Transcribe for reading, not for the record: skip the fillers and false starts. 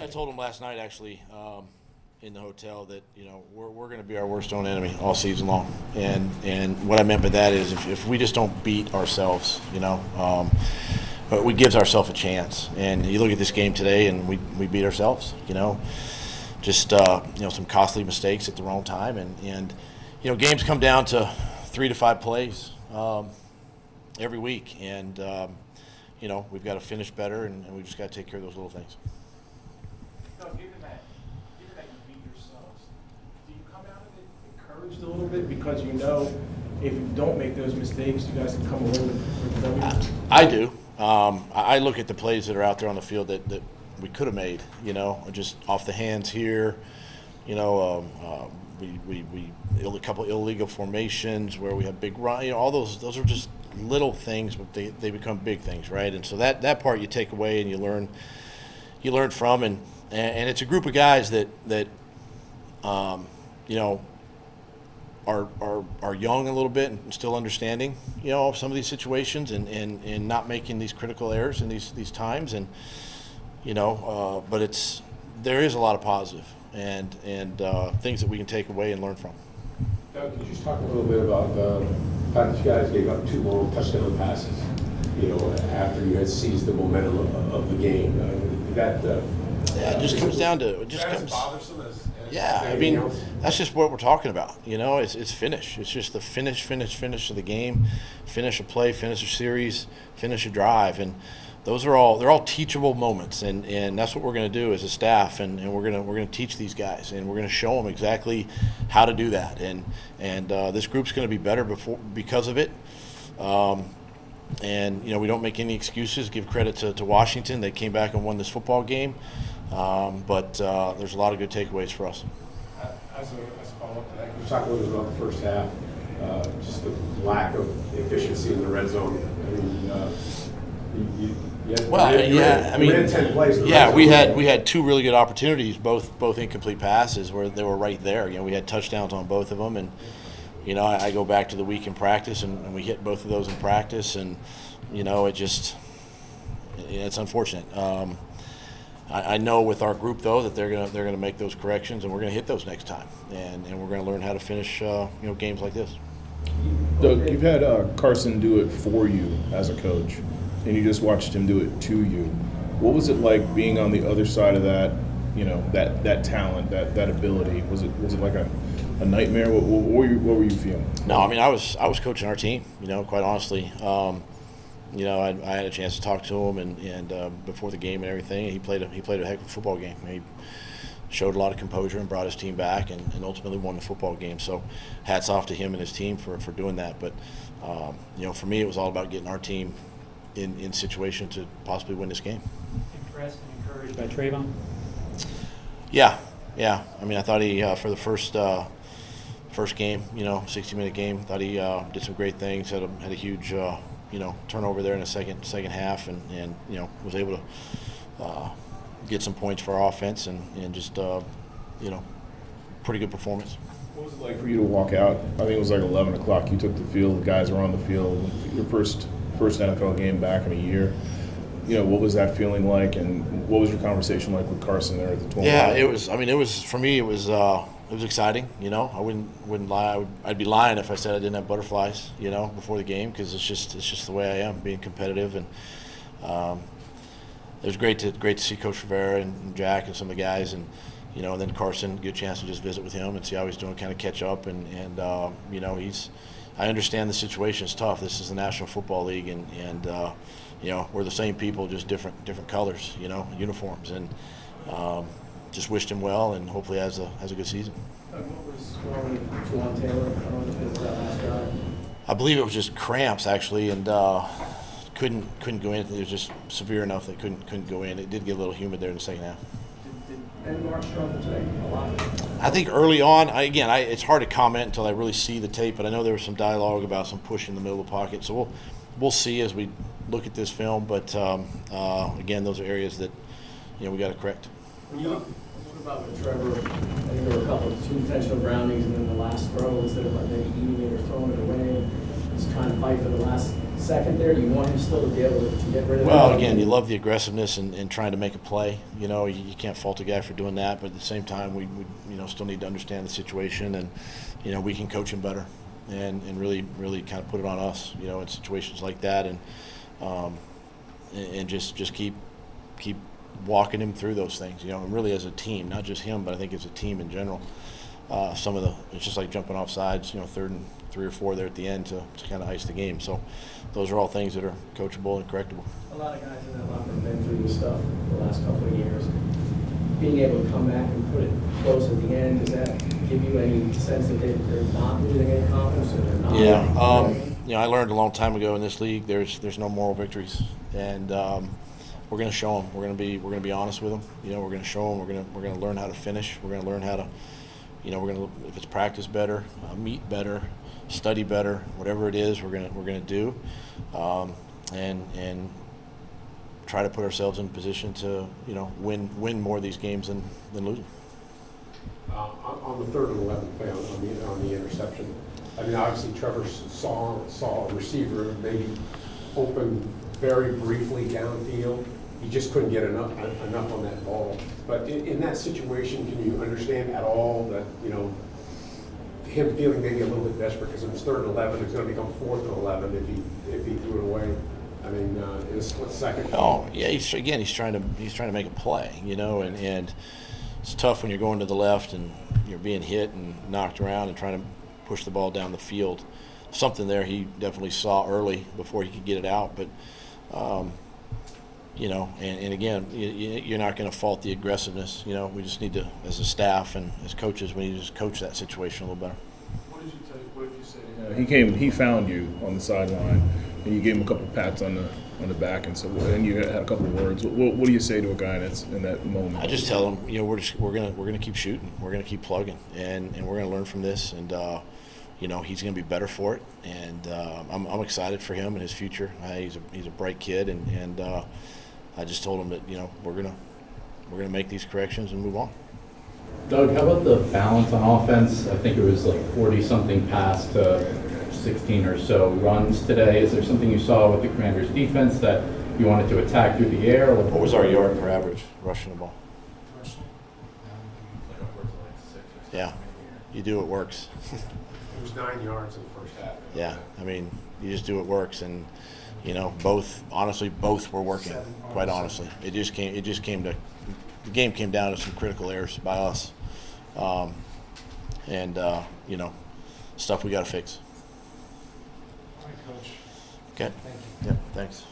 I told him last night, actually, in the hotel that, we're going to be our worst own enemy all season long. And what I meant by that is if we just don't beat ourselves, but we gives ourselves a chance. And you look at this game today, and we beat ourselves, just some costly mistakes at the wrong time. And games come down to 3 to 5 plays every week. And, we've got to finish better, and we've just got to take care of those little things. Given that you beat yourselves, do you come out of it encouraged a little bit because if you don't make those mistakes, you guys can come away with the W? I do. I look at the plays that are out there on the field that we could have made, just off the hands here, we a couple illegal formations where we have big run, all those are just little things, but they become big things, right? And so that part you take away and you learn from, and it's a group of guys that are young a little bit and still understanding, some of these situations and not making these critical errors in these times, and but there is a lot of positive and things that we can take away and learn from. Doug, could you just talk a little bit about the fact that you guys gave up 2 long touchdown passes, after you had seized the momentum of the game? It just comes down to bothersome as yeah. I anything mean, else? that's just what we're talking about. It's finish. It's just the finish of the game, finish a play, finish a series, finish a drive, and they're all teachable moments, and that's what we're going to do as a staff, and we're going to teach these guys, and we're going to show them exactly how to do that, and this group's going to be better because of it. And we don't make any excuses. Give credit to Washington; they came back and won this football game. But there's a lot of good takeaways for us. As a follow-up to that, can you talk a little bit about the first half, just the lack of efficiency in the red zone? I mean, you had 10 plays. We had 2 really good opportunities, both incomplete passes where they were right there. We had touchdowns on both of them, and I go back to the week in practice, and we hit both of those in practice, and it's unfortunate. I know with our group though that they're gonna make those corrections, and we're gonna hit those next time, and we're gonna learn how to finish games like this. Doug, you've had Carson do it for you as a coach, and you just watched him do it to you. What was it like being on the other side of that? That talent, that ability. Was it like a nightmare? What were you feeling? No, I mean I was coaching our team. Quite honestly. I had a chance to talk to him and before the game and everything. He played a heck of a football game. He showed a lot of composure and brought his team back and ultimately won the football game. So hats off to him and his team for doing that. But for me, it was all about getting our team in situation to possibly win this game. Impressed and encouraged by Trayvon? Yeah. I mean, I thought he for the first game, 60-minute game, thought he did some great things. Had a huge turnover there in the second half, and was able to get some points for our offense and just pretty good performance. What was it like for you to walk out? I think it was like 11 o'clock. You took the field. The guys were on the field. Your first NFL game back in a year. What was that feeling like, and what was your conversation like with Carson there at the 20? Yeah, it was. I mean, it was for me. It was exciting. I wouldn't lie. I'd be lying if I said I didn't have butterflies. Before the game, because it's just the way I am, being competitive, and it was great to see Coach Rivera and Jack and some of the guys, and then Carson, get a chance to just visit with him and see how he's doing, kind of catch up, and I understand the situation is tough. This is the National Football League, and we're the same people, just different colors, uniforms, and just wished him well, and hopefully has a good season. What was wrong with Juwan Taylor on that last drive? I believe it was just cramps actually, and couldn't go in. It was just severe enough that couldn't go in. It did get a little humid there in the second half. Did Ben Mark struggle today a lot? I think early on, it's hard to comment until I really see the tape, but I know there was some dialogue about some push in the middle of the pocket, so we'll see as we look at this film. But again, those are areas that we got to correct. What about with Trevor? I think there were a couple of 2 intentional groundings, and then the last throw, instead of maybe eating it or throwing it away, just trying to fight for the last second there? Do you want him still to be able to get rid of that? Well, again, you love the aggressiveness and trying to make a play. You know, you can't fault a guy for doing that, but at the same time, we still need to understand the situation, and we can coach him better, and really kind of put it on us, in situations like that, and just keep walking him through those things, and really as a team, not just him, but I think as a team in general. It's just like jumping off sides, 3rd and 3 or 4 there at the end to kind of ice the game. So those are all things that are coachable and correctable. A lot of guys in that locker have been through this stuff the last couple of years. Being able to come back and put it close at the end, does that give you any sense that they're not losing any confidence, or they're not? Yeah, I learned a long time ago in this league, there's no moral victories, and we're going to show them. We're going to be honest with them. We're going to show them. We're going to learn how to finish. We're going to learn how to, we're going to, if it's practice better, meet better, study better, whatever it is, we're going to do, and try to put ourselves in a position to win more of these games than losing. On the 3rd and 11th play on the interception, I mean, obviously Trevor saw a receiver maybe open very briefly downfield. He just couldn't get enough on that ball. But in that situation, can you understand at all that him feeling maybe a little bit desperate because it was 3rd and 11, it's going to become 4th and 11 if he threw it away? I mean, in a split second. Oh yeah, he's trying to make a play, and it's tough when you're going to the left and you're being hit and knocked around and trying to push the ball down the field. Something there he definitely saw early before he could get it out, but and again, you're not going to fault the aggressiveness. We just need to, as a staff and as coaches, we need to just coach that situation a little better. What did you say to him? He found you on the sideline, and you gave him a couple pats on the back, and you had a couple of words. What do you say to a guy that's in that moment? I just tell him, we're gonna keep shooting, we're gonna keep plugging, and we're gonna learn from this, and he's gonna be better for it, and I'm excited for him and his future. He's a bright kid, and I just told him that we're gonna make these corrections and move on. Doug, how about the balance on offense? I think it was like 40-something pass to 16 or so runs today. Is there something you saw with the Commanders' defense that you wanted to attack through the air? What was our yard per average rushing the ball? Yeah, you do what works. It was 9 yards in the first half. Yeah, I mean, you just do what works, and both were working. Quite honestly, the game came down to some critical errors by us, and stuff we got to fix. All right, Coach. Okay. Thank you. Yeah. Thanks.